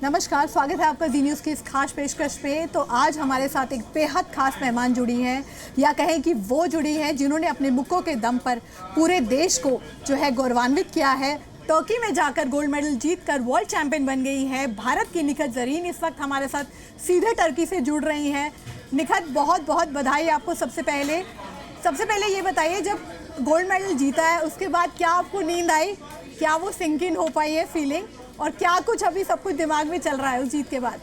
नमस्कार, स्वागत है आपका जी न्यूज़ की इस खास पेशकश पे। तो आज हमारे साथ एक बेहद खास मेहमान जुड़ी हैं, या कहें कि वो जुड़ी हैं जिन्होंने अपने मुक्कों के दम पर पूरे देश को जो है गौरवान्वित किया है। टर्की में जाकर गोल्ड मेडल जीतकर वर्ल्ड चैंपियन बन गई है भारत की निखत जरीन इस वक्त हमारे साथ सीधे टर्की से जुड़ रही हैं। निखत, बहुत बहुत बधाई आपको। सबसे पहले ये बताइए, जब गोल्ड मेडल जीता है उसके बाद क्या आपको नींद आई? क्या वो सिंक इन हो पाई है फीलिंग, और क्या कुछ अभी सब कुछ दिमाग में चल रहा है उस जीत के बाद?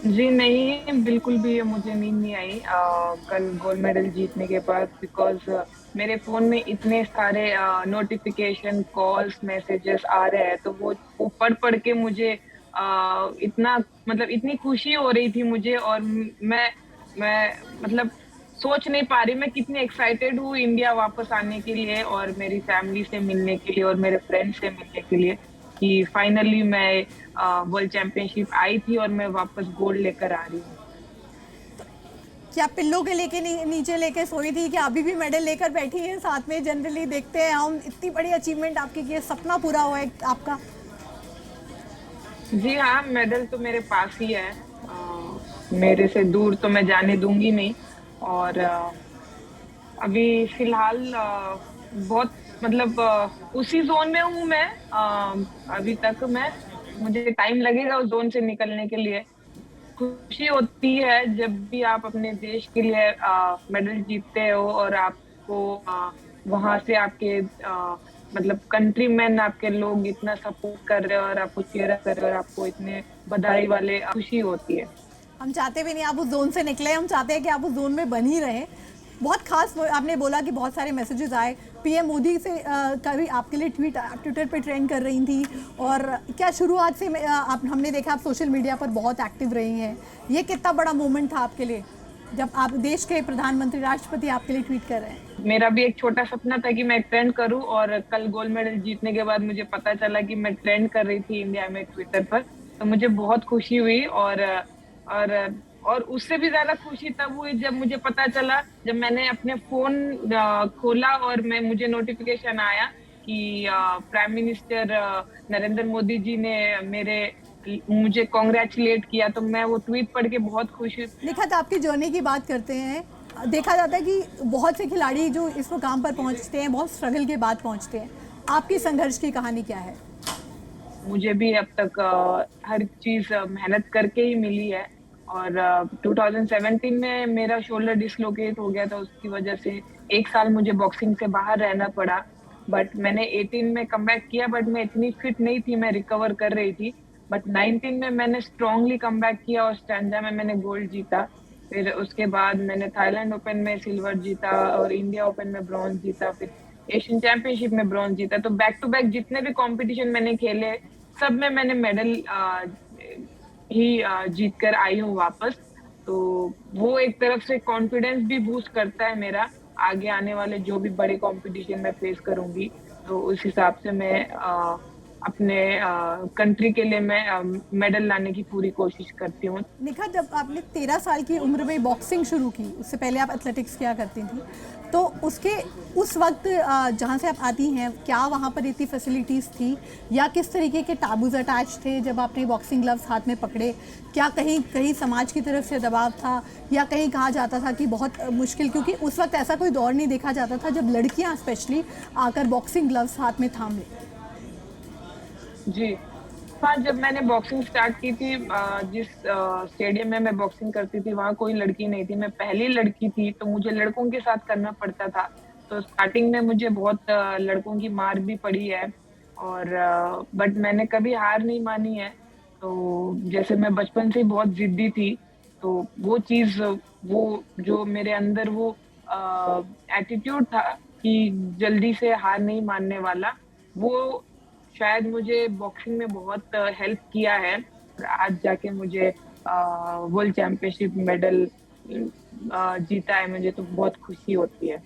जी नहीं, बिल्कुल भी मुझे नींद नहीं आई कल गोल्ड मेडल जीतने के बाद। बिकॉज मेरे फोन में इतने सारे नोटिफिकेशन, कॉल्स, मैसेजेस आ रहे हैं, तो वो पढ़ पढ़ के मुझे इतना मतलब इतनी खुशी हो रही थी मुझे। और मैं मतलब सोच नहीं पा रही मैं कितनी एक्साइटेड हूँ इंडिया वापस आने के लिए, और मेरी फैमिली से मिलने के लिए, और मेरे फ्रेंड्स से मिलने के लिए, कि फाइनली मैं वर्ल्ड चैंपियनशिप आई थी और मैं वापस गोल्ड लेकर आ रही हूँ। क्या पिल्लों के लेके नीचे लेके सोई थी, कि अभी भी मेडल लेकर बैठी हैं साथ में? जनरली देखते हैं हम, इतनी बड़ी अचीवमेंट आपकी की, सपना पूरा हुआ है आपका। जी हाँ, मेडल तो मेरे पास ही है। मेरे से दूर तो मैं जाने दूंगी नहीं। और अभी फिलहाल बहुत मतलब उसी जोन में हूँ मैं। अभी तक मैं मुझे टाइम लगेगा उस जोन से निकलने के लिए। खुशी होती है जब भी आप अपने देश के लिए मेडल जीतते हो, और आपको वहां से आपके मतलब कंट्री मैन, आपके लोग इतना सपोर्ट कर रहे हो और आपको चीयर कर रहे हो और आपको इतने बधाई वाले, खुशी होती है। हम चाहते भी नहीं आप उस जोन से निकले, हम चाहते हैं कि आप उस जोन में बन ही रहें। बहुत खास आपने बोला कि बहुत सारे मैसेजेस आए पीएम मोदी से, कभी आपके लिए ट्वीट ट्विटर पे ट्रेंड कर रही थी। और क्या शुरुआत से आप, हमने देखा आप सोशल मीडिया पर बहुत एक्टिव रही हैं। ये कितना बड़ा मोमेंट था आपके लिए जब आप देश के प्रधानमंत्री, राष्ट्रपति आपके लिए ट्वीट कर रहे हैं? मेरा भी एक छोटा सपना था कि मैं ट्रेंड करूं, और कल गोल्ड मेडल जीतने के बाद मुझे पता चला कि मैं ट्रेंड कर रही थी इंडिया में ट्विटर पर। तो मुझे बहुत खुशी हुई। और और उससे भी ज्यादा खुशी तब हुई जब मुझे पता चला, जब मैंने अपने फोन खोला और मुझे नोटिफिकेशन आया कि प्राइम मिनिस्टर नरेंद्र मोदी जी ने मुझे कॉन्ग्रेचुलेट किया। तो मैं वो ट्वीट पढ़ के बहुत खुश हुई। निखत, आपकी जर्नी की बात करते हैं। देखा जाता है कि बहुत से खिलाड़ी जो इस मुकाम पर पहुंचते हैं बहुत स्ट्रगल के बाद पहुंचते हैं। आपकी संघर्ष की कहानी क्या है? मुझे भी अब तक हर चीज मेहनत करके ही मिली है। और 2017 में मेरा शोल्डर डिसलोकेट हो गया था, उसकी वजह से एक साल मुझे बॉक्सिंग से बाहर रहना पड़ा। बट मैंने 18 में कमबैक किया, बट मैं इतनी फिट नहीं थी, मैं रिकवर कर रही थी। बट 19 में मैंने स्ट्रांगली कमबैक किया और स्टैंजा में मैंने गोल्ड जीता। फिर उसके बाद मैंने थाईलैंड ओपन में सिल्वर जीता, और इंडिया ओपन में ब्रॉन्ज जीता, फिर एशियन चैंपियनशिप में ब्रॉन्ज जीता। तो बैक टू बैक जितने भी कंपटीशन मैंने खेले, सब में मैंने मेडल ही जीत कर आई हूँ वापस। तो वो एक तरफ से कॉन्फिडेंस भी बूस्ट करता है मेरा, आगे आने वाले जो भी बड़े कंपटीशन में फेस करूंगी। तो उस हिसाब से मैं अपने कंट्री के लिए मैं मेडल लाने की पूरी कोशिश करती हूँ। निखा, जब आपने 13 साल की उम्र में बॉक्सिंग शुरू की, उससे पहले आप एथलेटिक्स किया करती थी, तो उस वक्त जहाँ से आप आती हैं, क्या वहाँ पर इतनी फैसिलिटीज़ थी, या किस तरीके के टाबूज अटैच थे जब आपने बॉक्सिंग ग्लव्स हाथ में पकड़े? क्या कहीं कहीं समाज की तरफ से दबाव था, या कहीं कहा जाता था कि बहुत मुश्किल, क्योंकि उस वक्त ऐसा कोई दौर नहीं देखा जाता था जब लड़कियाँ स्पेशली आकर बॉक्सिंग ग्लव्स हाथ में थाम लें? जी हाँ, जब मैंने बॉक्सिंग स्टार्ट की थी, जिस स्टेडियम में मैं बॉक्सिंग करती थी वहां कोई लड़की नहीं थी, मैं पहली लड़की थी, तो मुझे लड़कों के साथ करना पड़ता था। तो स्टार्टिंग में मुझे बहुत लड़कों की मार भी पड़ी है। और बट मैंने कभी हार नहीं मानी है। तो जैसे मैं बचपन से ही बहुत जिद्दी थी, तो वो चीज, वो जो मेरे अंदर वो एटीट्यूड था कि जल्दी से हार नहीं मानने वाला, वो शायद मुझे बॉक्सिंग में बहुत हेल्प किया है। और आज जाके मुझे वर्ल्ड चैंपियनशिप मेडल जीता है, मुझे तो बहुत खुशी होती है।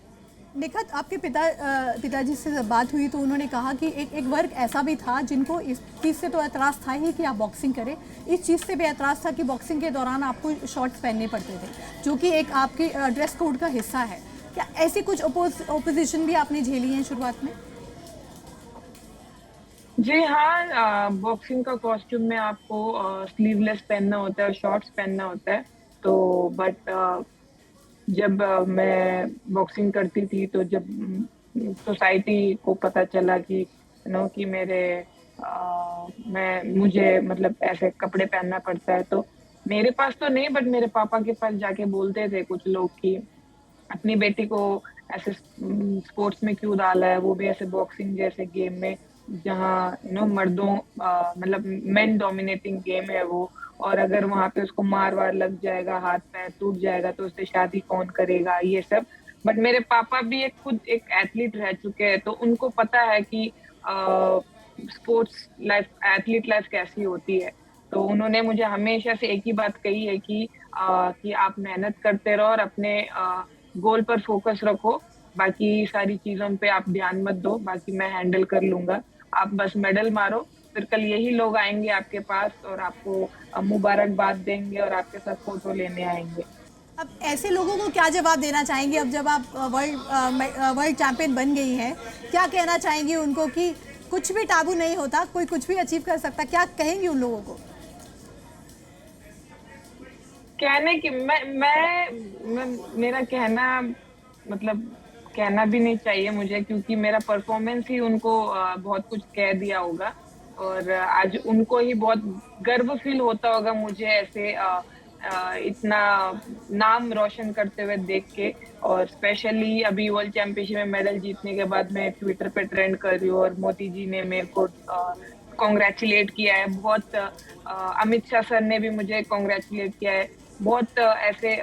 निखत, आपके पिताजी से जब बात हुई तो उन्होंने कहा कि एक वर्ग ऐसा भी था जिनको इस चीज़ से तो एतराज़ था ही कि आप बॉक्सिंग करें, इस चीज़ से भी एतराज़ था कि बॉक्सिंग के दौरान आपको शॉर्ट्स पहनने पड़ते थे, जो कि एक आपके ड्रेस कोड का हिस्सा है। क्या ऐसी कुछ ओपोजिशन भी आपने झेली है शुरुआत में? जी हाँ, बॉक्सिंग का कॉस्ट्यूम में आपको स्लीवलेस पहनना होता है और शॉर्ट्स पहनना होता है। तो बट जब मैं बॉक्सिंग करती थी, तो जब सोसाइटी को पता चला कि कि मैं मुझे मतलब ऐसे कपड़े पहनना पड़ता है, तो मेरे पास तो नहीं, बट मेरे पापा के पास जाके बोलते थे कुछ लोग कि अपनी बेटी को ऐसे स्पोर्ट्स में क्यों डाला है, वो भी ऐसे बॉक्सिंग जैसे गेम में, जहाँ मर्दों मतलब मेन डोमिनेटिंग गेम है वो। और अगर वहां पे उसको मार वार लग जाएगा, हाथ पैर टूट जाएगा, तो उससे शादी कौन करेगा, ये सब। बट मेरे पापा भी एक खुद एक एथलीट रह चुके हैं, तो उनको पता है कि स्पोर्ट्स लाइफ, एथलीट लाइफ कैसी होती है। तो उन्होंने मुझे हमेशा से एक ही बात कही है कि आप मेहनत करते रहो और अपने गोल पर फोकस रखो, बाकी सारी चीजों पे आप ध्यान मत दो, बाकी मैं हैंडल कर लूंगा। आप बस मेडल मारो, फिर कल यही लोग आएंगे आपके पास और आपको मुबारकबाद देंगे और आपके साथ फोटो लेने आएंगे। अब ऐसे लोगों को क्या जवाब देना चाहेंगे, अब जब आप वर्ल्ड चैंपियन बन गई हैं, क्या कहना चाहेंगी उनको कि कुछ भी टाबू नहीं होता, कोई कुछ भी अचीव कर सकता, क्या कहेंगी उन लोगों को? कहने की मैं मेरा कहना, मतलब कहना भी नहीं चाहिए मुझे, क्योंकि मेरा परफॉर्मेंस ही उनको बहुत कुछ कह दिया होगा। और आज उनको ही बहुत गर्व फील होता होगा मुझे ऐसे इतना नाम रोशन करते हुए देख के। और स्पेशली अभी वर्ल्ड चैंपियनशिप में मेडल जीतने के बाद मैं ट्विटर पे ट्रेंड कर रही हूँ, और मोदी जी ने मेरे को कॉन्ग्रेचुलेट किया है बहुत। अमित शाह सर ने भी मुझे कॉन्ग्रेचुलेट किया है बहुत। ऐसे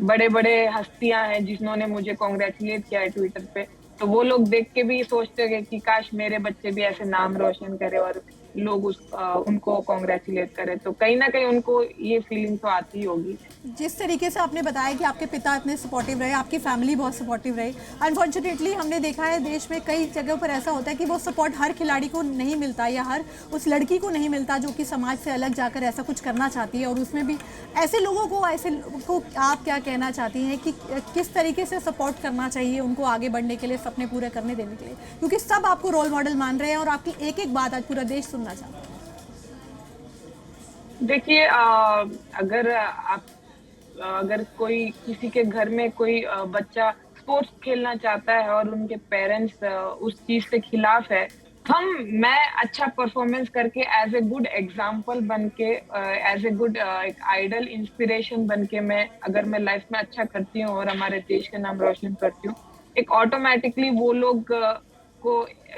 बड़े बड़े हस्तियां हैं जिन्होंने मुझे कॉन्ग्रेचुलेट किया है ट्विटर पे। तो वो लोग देख के भी सोचते हैं कि काश मेरे बच्चे भी ऐसे नाम रोशन करे और लोग उनको कॉन्ग्रेचुलेट करें, तो कहीं ना कहीं उनको ये फीलिंग तो आती ही होगी। जिस तरीके से आपने बताया कि आपके पिता इतने सपोर्टिव रहे, आपकी फैमिली बहुत सपोर्टिव रही, अनफॉर्चुनेटली हमने देखा है देश में कई जगहों पर ऐसा होता है कि वो सपोर्ट हर खिलाड़ी को नहीं मिलता, या हर उस लड़की को नहीं मिलता जो कि समाज से अलग जाकर ऐसा कुछ करना चाहती है। और उसमें भी ऐसे लोगों को, ऐसे को आप क्या कहना चाहती हैं कि किस तरीके से सपोर्ट करना चाहिए उनको आगे बढ़ने के लिए, सपने पूरे करने देने के लिए, क्योंकि सब आपको रोल मॉडल मान रहे हैं और आपकी एक एक बात आज पूरा देश सुनना चाहता है। देखिए, अगर कोई किसी के घर में कोई बच्चा स्पोर्ट्स खेलना चाहता है और उनके पेरेंट्स उस चीज से खिलाफ है, मैं अच्छा परफॉर्मेंस करके एज ए गुड एग्जाम्पल बन के, एज ए गुड एक आइडल इंस्पिरेशन बन के, मैं लाइफ में अच्छा करती हूँ और हमारे देश का नाम रोशन करती हूँ, एक ऑटोमेटिकली वो लोग को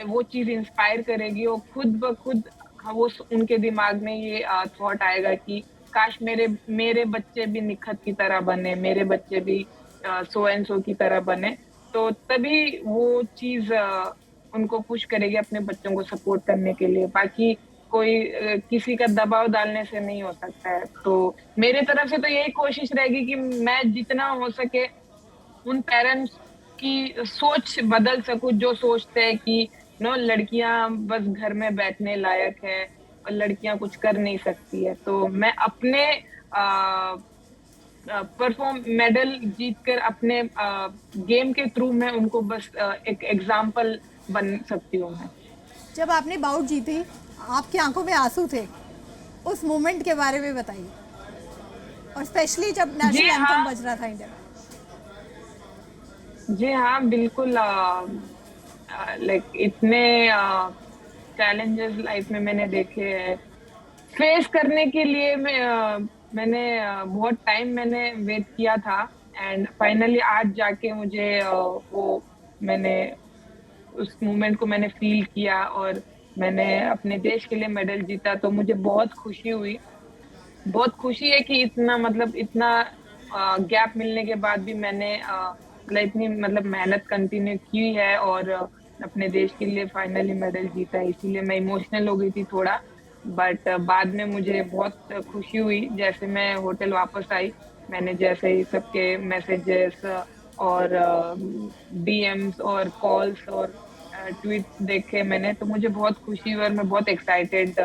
वो चीज इंस्पायर करेगी, और खुद ब खुद वो उनके दिमाग में ये थॉट आएगा कि काश मेरे मेरे बच्चे भी निखत की तरह बने, मेरे बच्चे भी सो एंड सो की तरह बने। तो तभी वो चीज उनको पुश करेगी अपने बच्चों को सपोर्ट करने के लिए। बाकी कोई किसी का दबाव डालने से नहीं हो सकता है। तो मेरे तरफ से तो यही कोशिश रहेगी कि मैं जितना हो सके उन पेरेंट्स की सोच बदल सकूं, जो सोचते हैं कि लड़कियां बस घर में बैठने लायक है और लड़कियां कुछ कर नहीं सकती है। तो मैं अपने परफॉर्म मेडल जीत कर अपने गेम के थ्रू मैं उनको बस एक एग्जाम्पल बन सकती हूँ मैं। जब आपने बाउट जीती, आपकी आंखों में आंसू थे, उस मोमेंट के बारे में बताइए, और स्पेशली जब जी नेशनल एंथम हाँ, बज रहा था इंडिया में। जी हाँ, बिल्कुल। लाइक इतने चैलेंजेस लाइफ में मैंने देखे हैं, फेस करने के लिए मैंने बहुत टाइम मैंने वेट किया था, एंड फाइनली आज जाके मुझे वो मैंने उस मोमेंट को मैंने फील किया, और मैंने अपने देश के लिए मेडल जीता, तो मुझे बहुत खुशी हुई। बहुत खुशी है कि इतना मतलब इतना गैप मिलने के बाद भी मैंने इतनी मतलब मेहनत कंटिन्यू की है, और अपने देश के लिए फाइनली मेडल जीता है। इसीलिए मैं इमोशनल हो गई थी थोड़ा, बट बाद में मुझे बहुत खुशी हुई। जैसे मैं होटल वापस आई, मैंने जैसे ही सबके मैसेजेस और डीएम्स और कॉल्स और ट्वीट्स देखे मैंने, तो मुझे बहुत खुशी हुई और मैं बहुत एक्साइटेड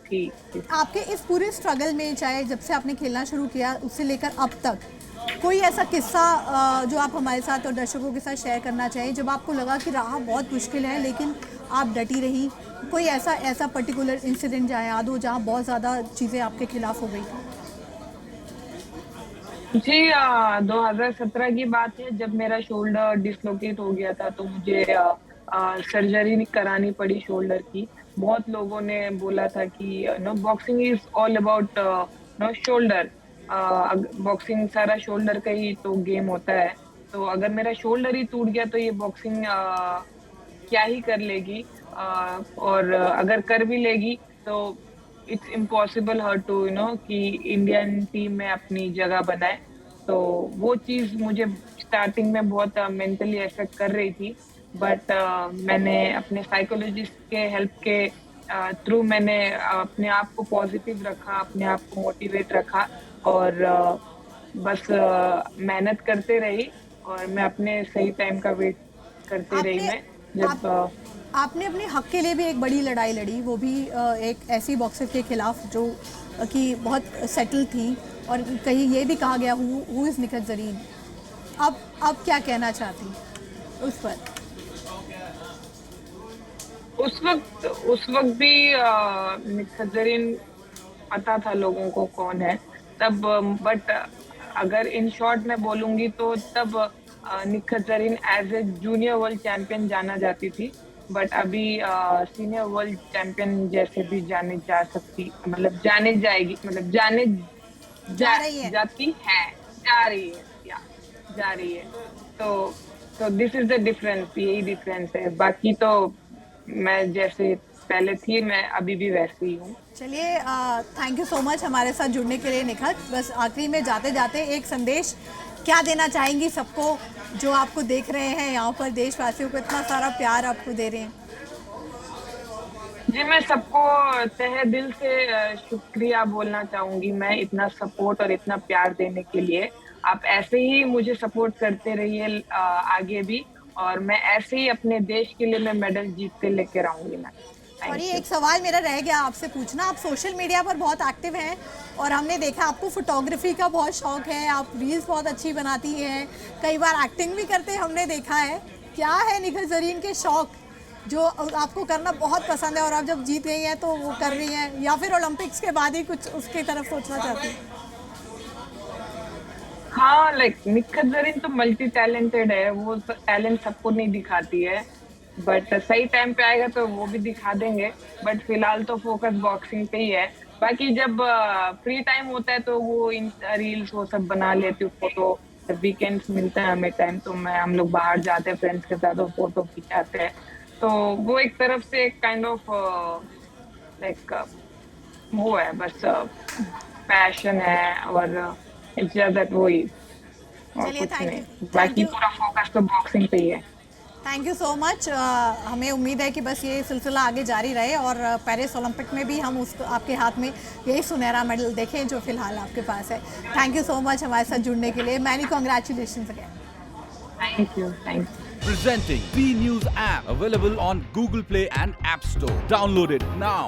थी। आपके इस पूरे स्ट्रगल में, चाहे जब से आपने खेलना शुरू किया उससे लेकर अब तक, कोई ऐसा किस्सा जो आप हमारे साथ और दर्शकों के साथ शेयर करना चाहें, जब आपको लगा कि राह बहुत मुश्किल है लेकिन आप डटी रही? कोई ऐसा पर्टिकुलर इंसिडेंट जहाँ याद हो, जहाँ बहुत ज़्यादा चीज़ें आपके खिलाफ हो गई थी? जी 2017 की बात है, जब मेरा शोल्डर डिसलोकेट हो गया था, तो मुझे सर्जरी करानी पड़ी शोल्डर की। बहुत लोगों ने बोला था कि no boxing is all about no shoulder, boxing सारा शोल्डर का ही तो गेम होता है। तो अगर मेरा शोल्डर ही टूट गया तो ये बॉक्सिंग क्या ही कर लेगी, और अगर कर भी लेगी तो इट्स इम्पॉसिबल हर टू कि इंडियन टीम में अपनी जगह बनाए। तो वो चीज मुझे स्टार्टिंग में बहुत मेंटली अफेक्ट कर रही थी, बट मैंने अपने साइकोलॉजिस्ट के हेल्प के थ्रू मैंने अपने आप को पॉजिटिव रखा, अपने आप को मोटिवेट रखा, और बस मेहनत करते रही, और मैं अपने सही टाइम का वेट करते रही। आपने मैं जब आपने अपने हक के लिए भी एक बड़ी लड़ाई लड़ी, वो भी एक ऐसी बॉक्सर के खिलाफ जो कि बहुत सेटल थी, और कहीं ये भी कहा गया हु इज़ निखत ज़रीन। अब क्या कहना चाहती उस पर? उस वक्त भी निखत ज़रीन पता था लोगों को कौन है तब, बट अगर इन शॉर्ट मैं बोलूंगी तो तब Nikhat Zareen as a junior world champion जाना जाती थी, बट अभी सीनियर वर्ल्ड चैंपियन जैसे भी जाने जा सकती, मतलब जाने जाएगी, मतलब जा रही है। जाती है, जा रही है, या जा रही है। तो दिस इज द डिफरेंस, यही डिफरेंस है। बाकी तो मैं जैसे पहले थी, मैं अभी भी वैसे ही हूँ। चलिए, थैंक यू सो मच हमारे साथ जुड़ने के लिए निखत। बस आखिरी में जाते जाते एक संदेश क्या देना चाहेंगी सबको जो आपको देख रहे हैं यहाँ पर, देशवासियों को इतना सारा प्यार आपको दे रहे हैं? जी मैं सबको तहे दिल से शुक्रिया बोलना चाहूंगी, मैं इतना सपोर्ट और इतना प्यार देने के लिए। आप ऐसे ही मुझे सपोर्ट करते रहिए आगे भी, और मैं ऐसे ही अपने देश के लिए मैं मेडल जीत के लेकर आऊंगी। मैं और ये एक सवाल मेरा रह गया आपसे पूछना, आप सोशल मीडिया पर बहुत एक्टिव हैं और हमने देखा आपको फोटोग्राफी का बहुत शौक है, आप रील्स बहुत अच्छी बनाती हैं, कई बार एक्टिंग भी करते हमने देखा है। क्या है निखत ज़रीन के शौक जो आपको करना बहुत पसंद है और आप जब जीत गई हैं तो वो कर रही हैं, या फिर ओलंपिक्स के बाद ही कुछ उसकी तरफ सोचना चाहती हैं? हाँ, लाइक निखत ज़रीन तो मल्टी टैलेंटेड है, वो टैलेंट सबको नहीं दिखाती है, बट सही टाइम पे आएगा तो वो भी दिखा देंगे। बट फिलहाल तो फोकस बॉक्सिंग पे ही है। बाकी जब फ्री टाइम होता है तो वो इन रील्स वो सब बना लेती हूँ, फोटो। जब वीकेंड्स मिलता है हमें टाइम तो हम लोग बाहर जाते हैं फ्रेंड्स के साथ और फोटो खिंचाते हैं। तो वो एक तरफ से एक काइंड ऑफ लाइक वो है, बस पैशन है, और इट्स जस्ट दैट वही, और चलिए, कुछ थैंक नहीं। यू, बाकी पूरा फोकस तो बॉक्सिंग पे ही है। Thank you so much. हमें उम्मीद है कि बस ये सिलसिला आगे जारी रहे और पेरिस ओलंपिक में भी हम उस आपके हाथ में यही सुनहरा मेडल देखें जो फिलहाल आपके पास है। थैंक यू सो मच हमारे साथ जुड़ने के लिए। Many congratulation again. Thank you, thank you. Presenting B News app, available on Google Play and App Store. Download it now.